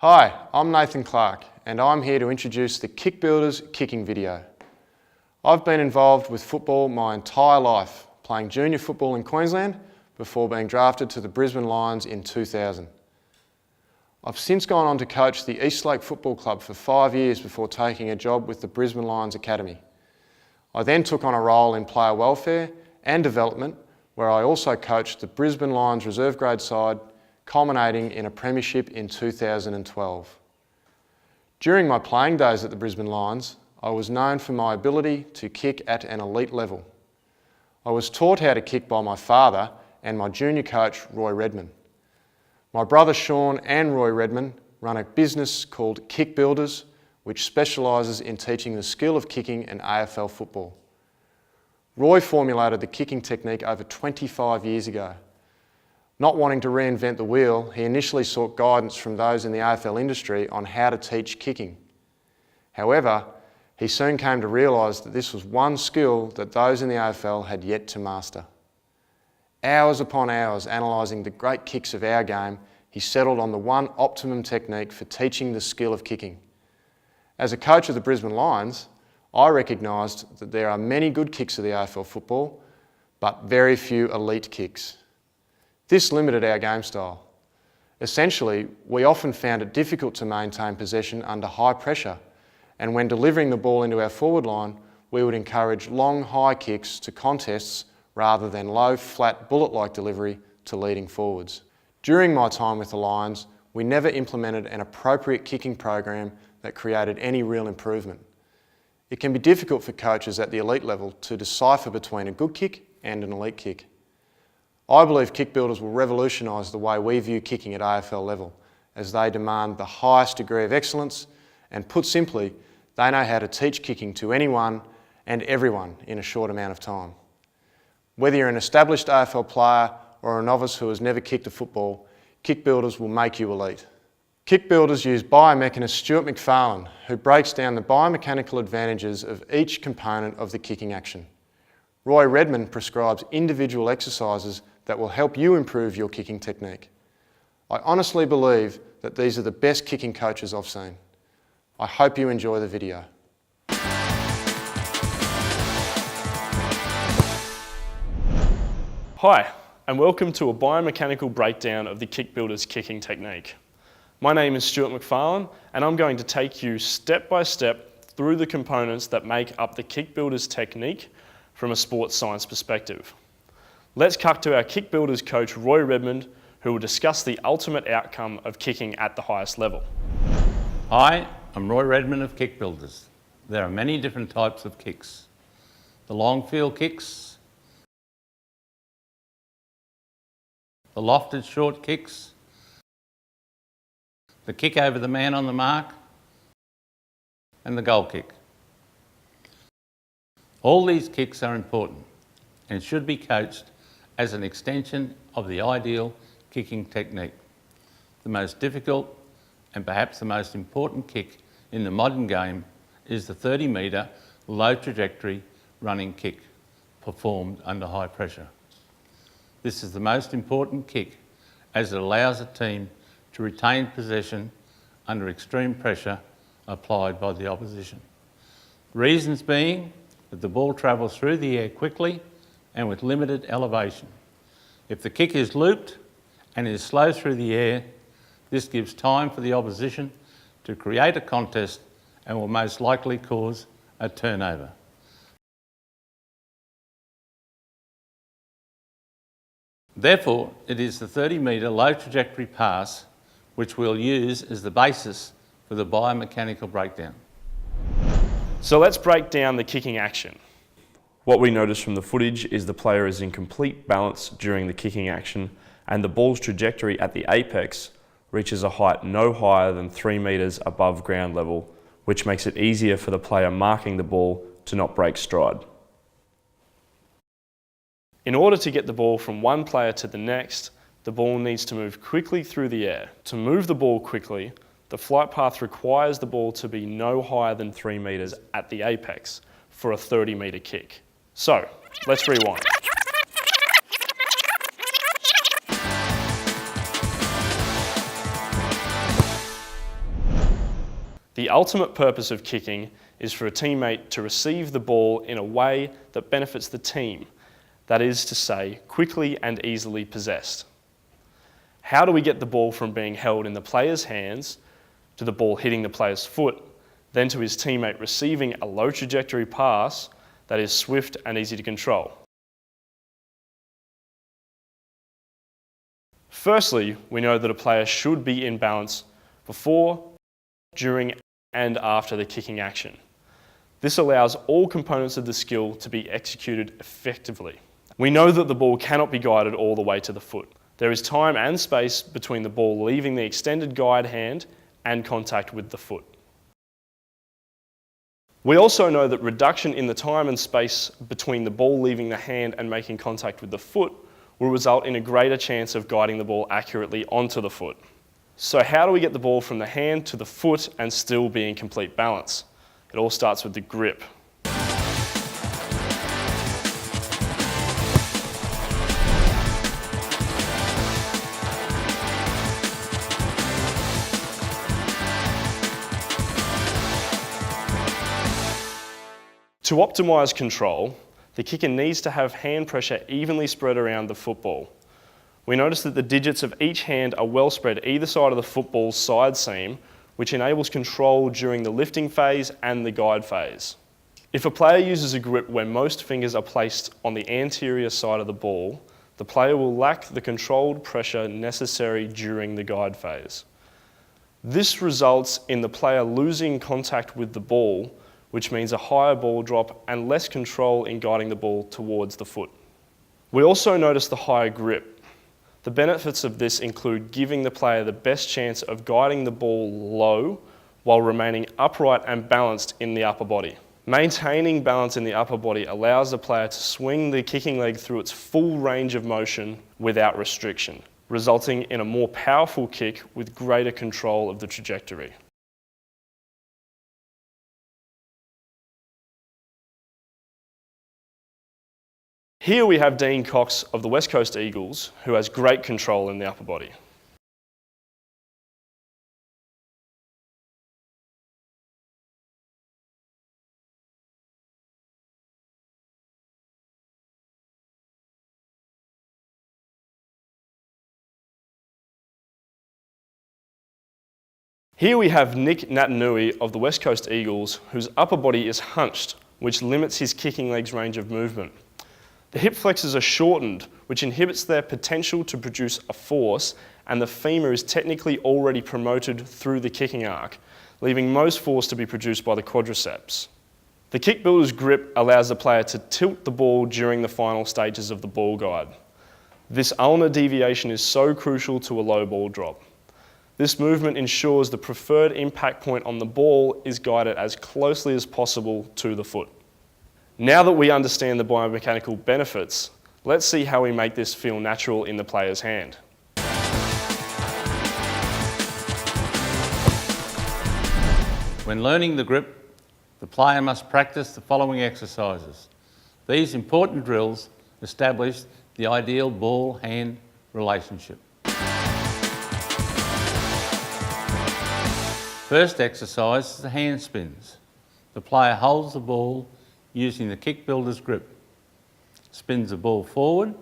Hi, I'm Nathan Clark and I'm here to introduce the Kick Builders kicking video. I've been involved with football my entire life, playing junior football in Queensland before being drafted to the Brisbane Lions in 2000. I've since gone on to coach the Eastlake Football Club for 5 years before taking a job with the Brisbane Lions Academy. I then took on a role in player welfare and development, where I also coached the Brisbane Lions reserve grade side, culminating in a premiership in 2012. During my playing days at the Brisbane Lions, I was known for my ability to kick at an elite level. I was taught how to kick by my father and my junior coach, Roy Redman. My brother Sean and Roy Redman run a business called Kick Builders, which specialises in teaching the skill of kicking in AFL football. Roy formulated the kicking technique over 25 years ago. Not wanting to reinvent the wheel, he initially sought guidance from those in the AFL industry on how to teach kicking. However, he soon came to realise that this was one skill that those in the AFL had yet to master. Hours upon hours analysing the great kicks of our game, he settled on the one optimum technique for teaching the skill of kicking. As a coach of the Brisbane Lions, I recognised that there are many good kicks of the AFL football, but very few elite kicks. This limited our game style. Essentially, we often found it difficult to maintain possession under high pressure, and when delivering the ball into our forward line, we would encourage long, high kicks to contests rather than low, flat, bullet-like delivery to leading forwards. During my time with the Lions, we never implemented an appropriate kicking program that created any real improvement. It can be difficult for coaches at the elite level to decipher between a good kick and an elite kick. I believe Kick Builders will revolutionise the way we view kicking at AFL level, as they demand the highest degree of excellence, and put simply, they know how to teach kicking to anyone and everyone in a short amount of time. Whether you're an established AFL player or a novice who has never kicked a football, Kick Builders will make you elite. Kick Builders use biomechanist Stuart McFarlane, who breaks down the biomechanical advantages of each component of the kicking action. Roy Redman prescribes individual exercises that will help you improve your kicking technique. I honestly believe that these are the best kicking coaches I've seen. I hope you enjoy the video. Hi, and welcome to a biomechanical breakdown of the Kick Builders kicking technique. My name is Stuart McFarlane, and I'm going to take you step by step through the components that make up the Kick Builders technique from a sports science perspective. Let's cut to our Kick Builders coach, Roy Redmond, who will discuss the ultimate outcome of kicking at the highest level. Hi, I'm Roy Redmond of Kick Builders. There are many different types of kicks. The long field kicks, the lofted short kicks, the kick over the man on the mark, and the goal kick. All these kicks are important and should be coached as an extension of the ideal kicking technique. The most difficult and perhaps the most important kick in the modern game is the 30-metre low trajectory running kick performed under high pressure. This is the most important kick as it allows a team to retain possession under extreme pressure applied by the opposition. Reasons being that the ball travels through the air quickly and with limited elevation. If the kick is looped and is slow through the air, this gives time for the opposition to create a contest and will most likely cause a turnover. Therefore, it is the 30-metre low trajectory pass which we'll use as the basis for the biomechanical breakdown. So let's break down the kicking action. What we notice from the footage is the player is in complete balance during the kicking action, and the ball's trajectory at the apex reaches a height no higher than 3 metres above ground level, which makes it easier for the player marking the ball to not break stride. In order to get the ball from one player to the next, the ball needs to move quickly through the air. To move the ball quickly, the flight path requires the ball to be no higher than 3 metres at the apex for a 30-metre kick. So, let's rewind. The ultimate purpose of kicking is for a teammate to receive the ball in a way that benefits the team, that is to say, quickly and easily possessed. How do we get the ball from being held in the player's hands to the ball hitting the player's foot, then to his teammate receiving a low trajectory pass that is swift and easy to control? Firstly, we know that a player should be in balance before, during, and after the kicking action. This allows all components of the skill to be executed effectively. We know that the ball cannot be guided all the way to the foot. There is time and space between the ball leaving the extended guide hand and contact with the foot. We also know that reduction in the time and space between the ball leaving the hand and making contact with the foot will result in a greater chance of guiding the ball accurately onto the foot. So how do we get the ball from the hand to the foot and still be in complete balance? It all starts with the grip. To optimise control, the kicker needs to have hand pressure evenly spread around the football. We notice that the digits of each hand are well spread either side of the football's side seam, which enables control during the lifting phase and the guide phase. If a player uses a grip where most fingers are placed on the anterior side of the ball, the player will lack the controlled pressure necessary during the guide phase. This results in the player losing contact with the ball, which means a higher ball drop and less control in guiding the ball towards the foot. We also notice the higher grip. The benefits of this include giving the player the best chance of guiding the ball low while remaining upright and balanced in the upper body. Maintaining balance in the upper body allows the player to swing the kicking leg through its full range of motion without restriction, resulting in a more powerful kick with greater control of the trajectory. Here we have Dean Cox of the West Coast Eagles, who has great control in the upper body. Here we have Nick Natanui of the West Coast Eagles, whose upper body is hunched, which limits his kicking leg's range of movement. The hip flexors are shortened, which inhibits their potential to produce a force, and the femur is technically already promoted through the kicking arc, leaving most force to be produced by the quadriceps. The kick builder's grip allows the player to tilt the ball during the final stages of the ball guide. This ulnar deviation is so crucial to a low ball drop. This movement ensures the preferred impact point on the ball is guided as closely as possible to the foot. Now that we understand the biomechanical benefits, let's see how we make this feel natural in the player's hand. When learning the grip, the player must practice the following exercises. These important drills establish the ideal ball-hand relationship. First exercise is the hand spins. The player holds the ball using the kick builder's grip, spins the ball forward,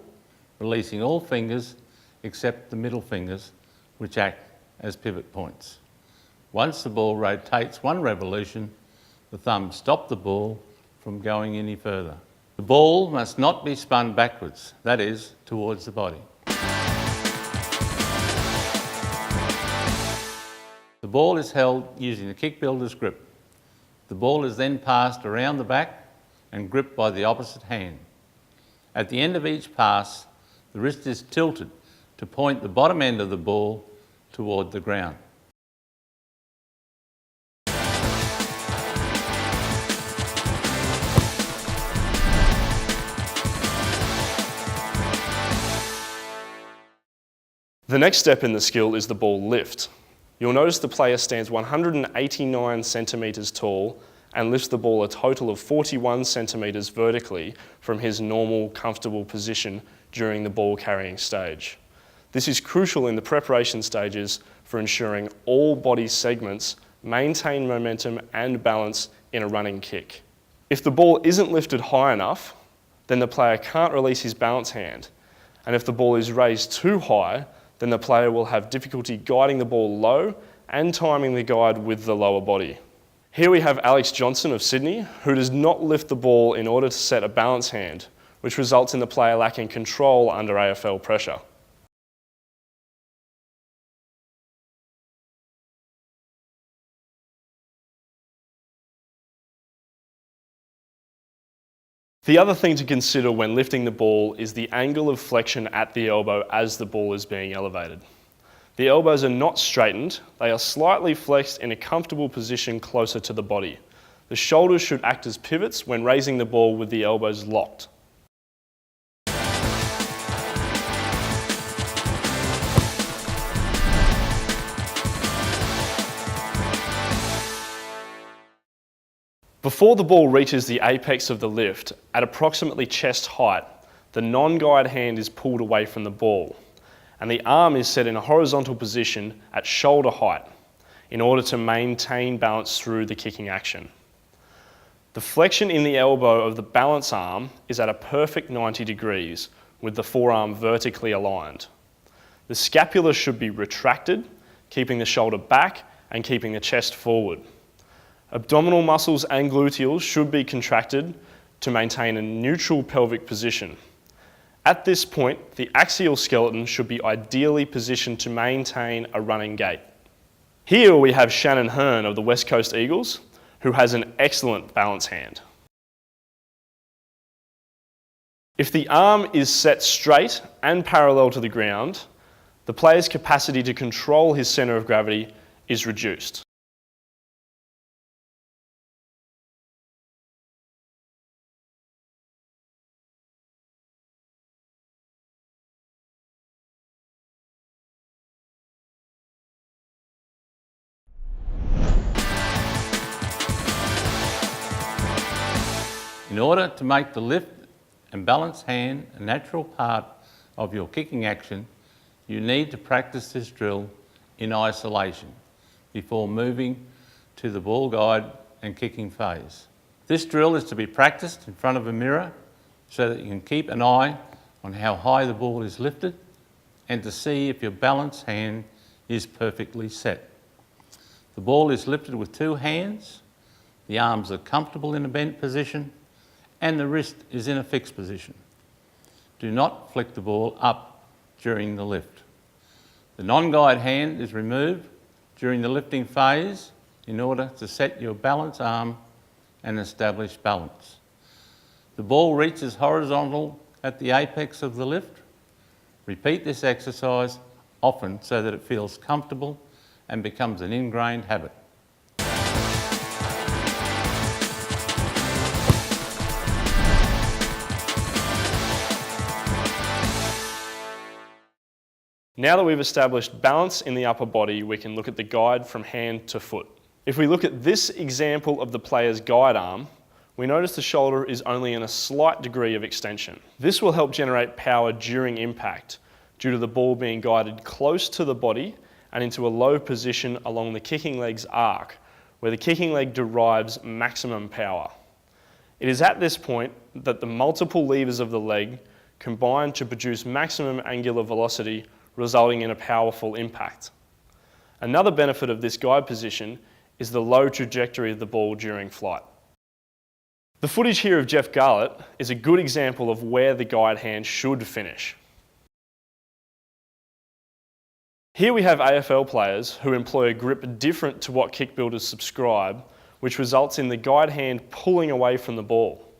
releasing all fingers except the middle fingers, which act as pivot points. Once the ball rotates one revolution, the thumbs stop the ball from going any further. The ball must not be spun backwards, that is, towards the body. The ball is held using the kick builder's grip. The ball is then passed around the back and gripped by the opposite hand. At the end of each pass, the wrist is tilted to point the bottom end of the ball toward the ground. The next step in the skill is the ball lift. You'll notice the player stands 189 centimetres tall and lifts the ball a total of 41 centimetres vertically from his normal, comfortable position during the ball carrying stage. This is crucial in the preparation stages for ensuring all body segments maintain momentum and balance in a running kick. If the ball isn't lifted high enough, then the player can't release his balance hand. And if the ball is raised too high, then the player will have difficulty guiding the ball low and timing the guide with the lower body. Here we have Alex Johnson of Sydney, who does not lift the ball in order to set a balance hand, which results in the player lacking control under AFL pressure. The other thing to consider when lifting the ball is the angle of flexion at the elbow as the ball is being elevated. The elbows are not straightened, they are slightly flexed in a comfortable position closer to the body. The shoulders should act as pivots when raising the ball with the elbows locked. Before the ball reaches the apex of the lift, at approximately chest height, the non-guide hand is pulled away from the ball, and the arm is set in a horizontal position at shoulder height in order to maintain balance through the kicking action. The flexion in the elbow of the balance arm is at a perfect 90 degrees, with the forearm vertically aligned. The scapula should be retracted, keeping the shoulder back and keeping the chest forward. Abdominal muscles and gluteals should be contracted to maintain a neutral pelvic position. At this point, the axial skeleton should be ideally positioned to maintain a running gait. Here we have Shannon Hearn of the West Coast Eagles, who has an excellent balance hand. If the arm is set straight and parallel to the ground, the player's capacity to control his centre of gravity is reduced. In order to make the lift and balance hand a natural part of your kicking action, you need to practice this drill in isolation before moving to the ball guide and kicking phase. This drill is to be practiced in front of a mirror so that you can keep an eye on how high the ball is lifted and to see if your balance hand is perfectly set. The ball is lifted with two hands, the arms are comfortable in a bent position, and the wrist is in a fixed position. Do not flick the ball up during the lift. The non-guide hand is removed during the lifting phase in order to set your balance arm and establish balance. The ball reaches horizontal at the apex of the lift. Repeat this exercise often so that it feels comfortable and becomes an ingrained habit. Now that we've established balance in the upper body, we can look at the guide from hand to foot. If we look at this example of the player's guide arm, we notice the shoulder is only in a slight degree of extension. This will help generate power during impact due to the ball being guided close to the body and into a low position along the kicking leg's arc, where the kicking leg derives maximum power. It is at this point that the multiple levers of the leg combine to produce maximum angular velocity, resulting in a powerful impact. Another benefit of this guide position is the low trajectory of the ball during flight. The footage here of Jeff Garlett is a good example of where the guide hand should finish. Here we have AFL players who employ a grip different to what kick builders subscribe, which results in the guide hand pulling away from the ball.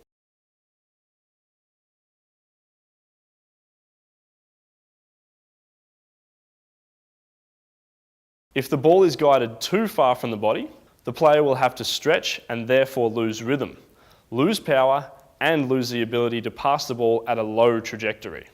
If the ball is guided too far from the body, the player will have to stretch and therefore lose rhythm, lose power, and lose the ability to pass the ball at a low trajectory.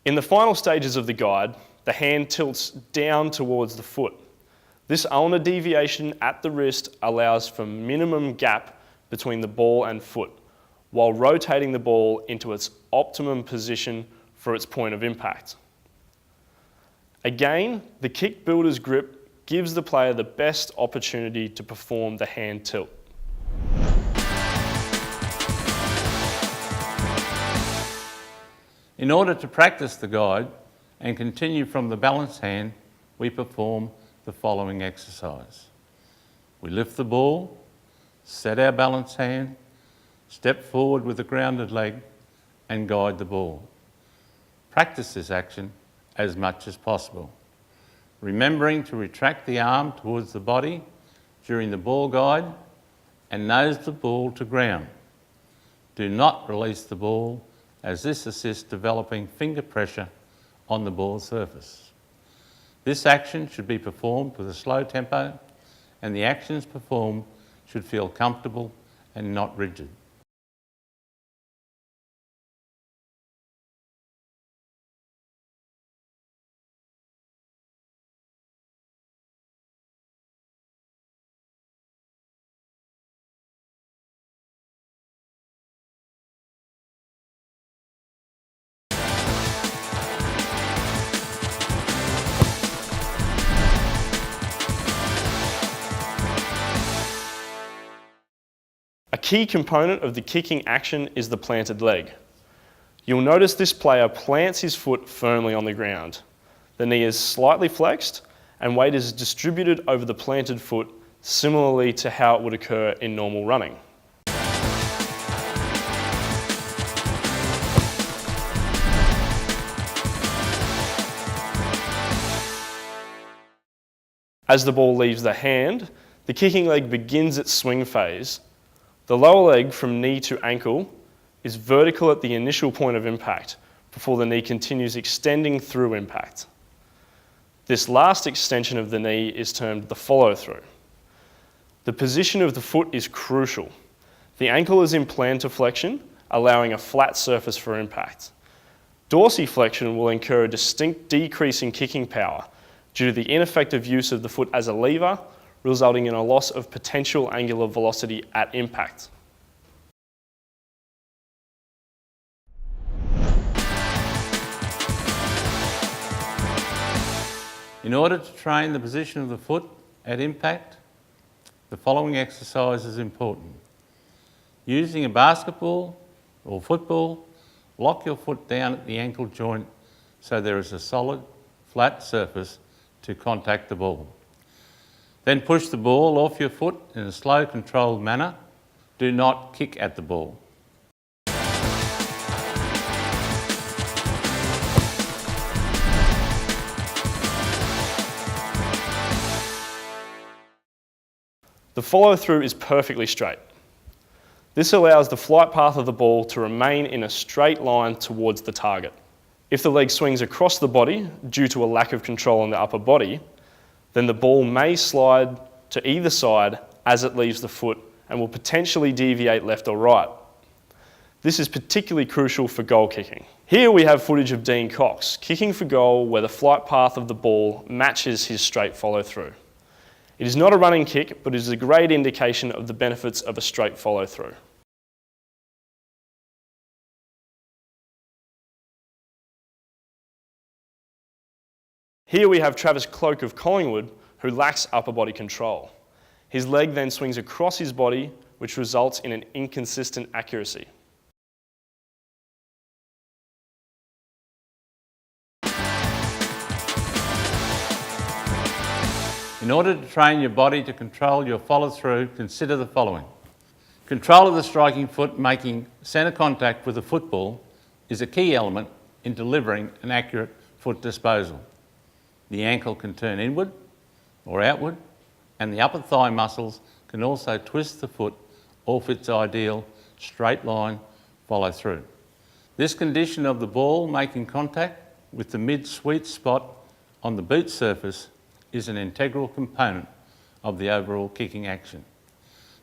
In the final stages of the guide, the hand tilts down towards the foot. This ulnar deviation at the wrist allows for minimum gap between the ball and foot, while rotating the ball into its optimum position for its point of impact. Again, the kick builder's grip gives the player the best opportunity to perform the hand tilt. In order to practice the guide and continue from the balanced hand, we perform the following exercise. We lift the ball, set our balanced hand, step forward with the grounded leg and guide the ball. Practice this action as much as possible, remembering to retract the arm towards the body during the ball guide and nose the ball to ground. Do not release the ball, as this assists developing finger pressure on the ball surface. This action should be performed with a slow tempo, and the actions performed should feel comfortable and not rigid. A key component of the kicking action is the planted leg. You'll notice this player plants his foot firmly on the ground. The knee is slightly flexed and weight is distributed over the planted foot, similarly to how it would occur in normal running. As the ball leaves the hand, the kicking leg begins its swing phase. The lower leg from knee to ankle is vertical at the initial point of impact before the knee continues extending through impact. This last extension of the knee is termed the follow-through. The position of the foot is crucial. The ankle is in plantarflexion, allowing a flat surface for impact. Dorsiflexion will incur a distinct decrease in kicking power due to the ineffective use of the foot as a lever, resulting in a loss of potential angular velocity at impact. In order to train the position of the foot at impact, the following exercise is important. Using a basketball or football, lock your foot down at the ankle joint so there is a solid, flat surface to contact the ball. Then push the ball off your foot in a slow, controlled manner. Do not kick at the ball. The follow-through is perfectly straight. This allows the flight path of the ball to remain in a straight line towards the target. If the leg swings across the body due to a lack of control on the upper body, then the ball may slide to either side as it leaves the foot and will potentially deviate left or right. This is particularly crucial for goal kicking. Here we have footage of Dean Cox kicking for goal where the flight path of the ball matches his straight follow-through. It is not a running kick, but it is a great indication of the benefits of a straight follow-through. Here we have Travis Cloke of Collingwood, who lacks upper body control. His leg then swings across his body, which results in an inconsistent accuracy. In order to train your body to control your follow-through, consider the following. Control of the striking foot making centre contact with the football is a key element in delivering an accurate foot disposal. The ankle can turn inward or outward, and the upper thigh muscles can also twist the foot off its ideal straight line follow-through. This condition of the ball making contact with the mid-sweet spot on the boot surface is an integral component of the overall kicking action.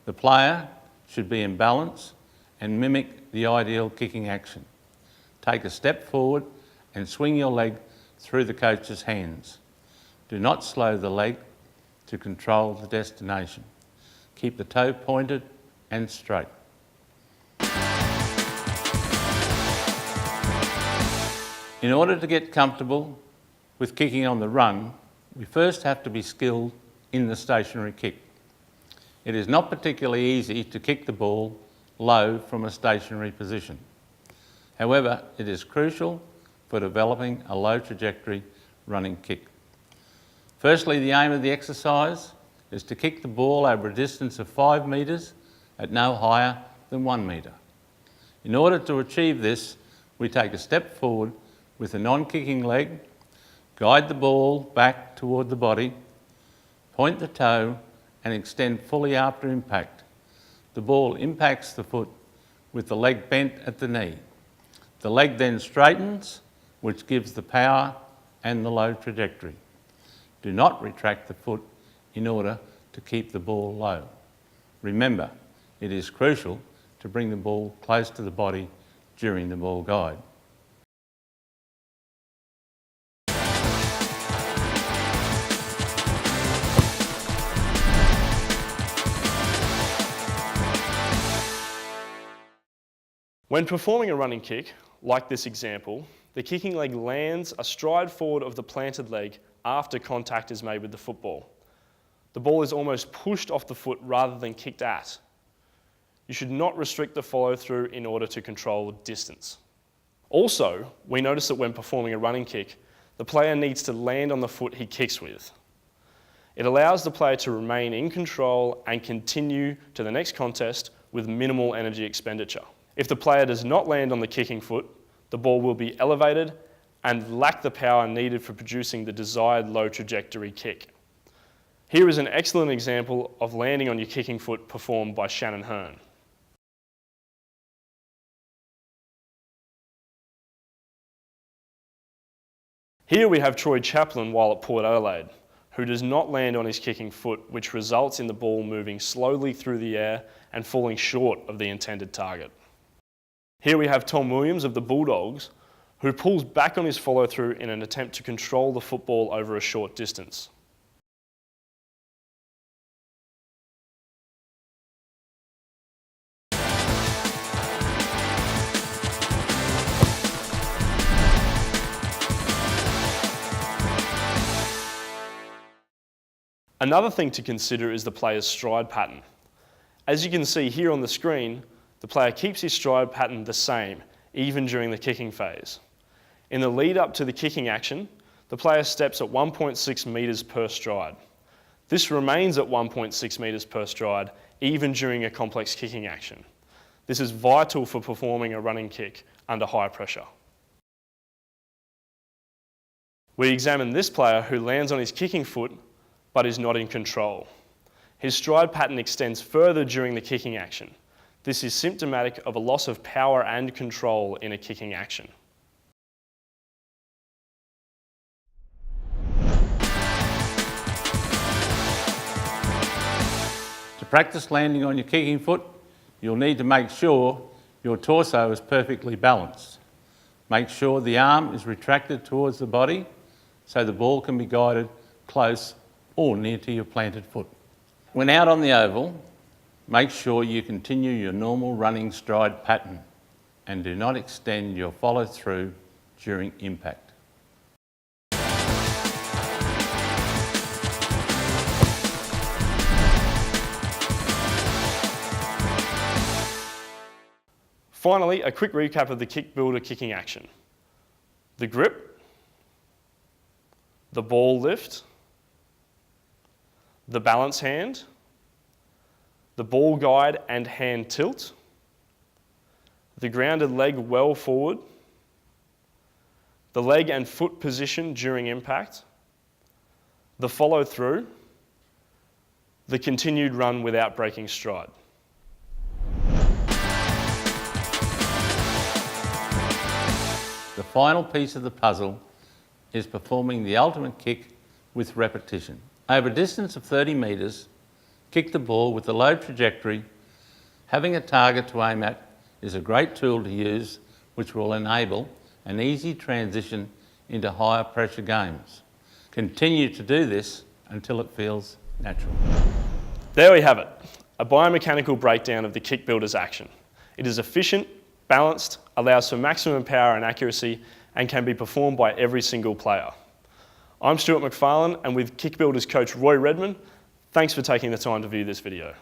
The player should be in balance and mimic the ideal kicking action. Take a step forward and swing your leg through the coach's hands. Do not slow the leg to control the destination. Keep the toe pointed and straight. In order to get comfortable with kicking on the run, we first have to be skilled in the stationary kick. It is not particularly easy to kick the ball low from a stationary position. However, it is crucial for developing a low trajectory running kick. Firstly, the aim of the exercise is to kick the ball over a distance of 5 metres at no higher than 1 metre. In order to achieve this, we take a step forward with a non-kicking leg, guide the ball back toward the body, point the toe and extend fully after impact. The ball impacts the foot with the leg bent at the knee. The leg then straightens, which gives the power and the low trajectory. Do not retract the foot in order to keep the ball low. Remember, it is crucial to bring the ball close to the body during the ball guide. When performing a running kick, like this example, the kicking leg lands a stride forward of the planted leg after contact is made with the football. The ball is almost pushed off the foot rather than kicked at. You should not restrict the follow through in order to control distance. Also, we notice that when performing a running kick, the player needs to land on the foot he kicks with. It allows the player to remain in control and continue to the next contest with minimal energy expenditure. If the player does not land on the kicking foot, the ball will be elevated and lack the power needed for producing the desired low trajectory kick. Here is an excellent example of landing on your kicking foot performed by Shannon Hearn. Here we have Troy Chaplin while at Port Adelaide, who does not land on his kicking foot, which results in the ball moving slowly through the air and falling short of the intended target. Here we have Tom Williams of the Bulldogs, who pulls back on his follow through in an attempt to control the football over a short distance. Another thing to consider is the player's stride pattern. As you can see here on the screen, the player keeps his stride pattern the same, even during the kicking phase. In the lead up to the kicking action, the player steps at 1.6 metres per stride. This remains at 1.6 metres per stride, even during a complex kicking action. This is vital for performing a running kick under high pressure. We examine this player who lands on his kicking foot but is not in control. His stride pattern extends further during the kicking action. This is symptomatic of a loss of power and control in a kicking action. To practice landing on your kicking foot, you'll need to make sure your torso is perfectly balanced. Make sure the arm is retracted towards the body so the ball can be guided close or near to your planted foot. When out on the oval, make sure you continue your normal running stride pattern and do not extend your follow through during impact. Finally, a quick recap of the kick builder kicking action. The grip, the ball lift, the balance hand, the ball guide and hand tilt, the grounded leg well forward, the leg and foot position during impact, the follow through, the continued run without breaking stride. The final piece of the puzzle is performing the ultimate kick with repetition. Over a distance of 30 metres, kick the ball with a low trajectory. Having a target to aim at is a great tool to use, which will enable an easy transition into higher pressure games. Continue to do this until it feels natural. There we have it, a biomechanical breakdown of the Kick Builders action. It is efficient, balanced, allows for maximum power and accuracy, and can be performed by every single player. I'm Stuart McFarlane, and with Kick Builders coach Roy Redman, thanks for taking the time to view this video.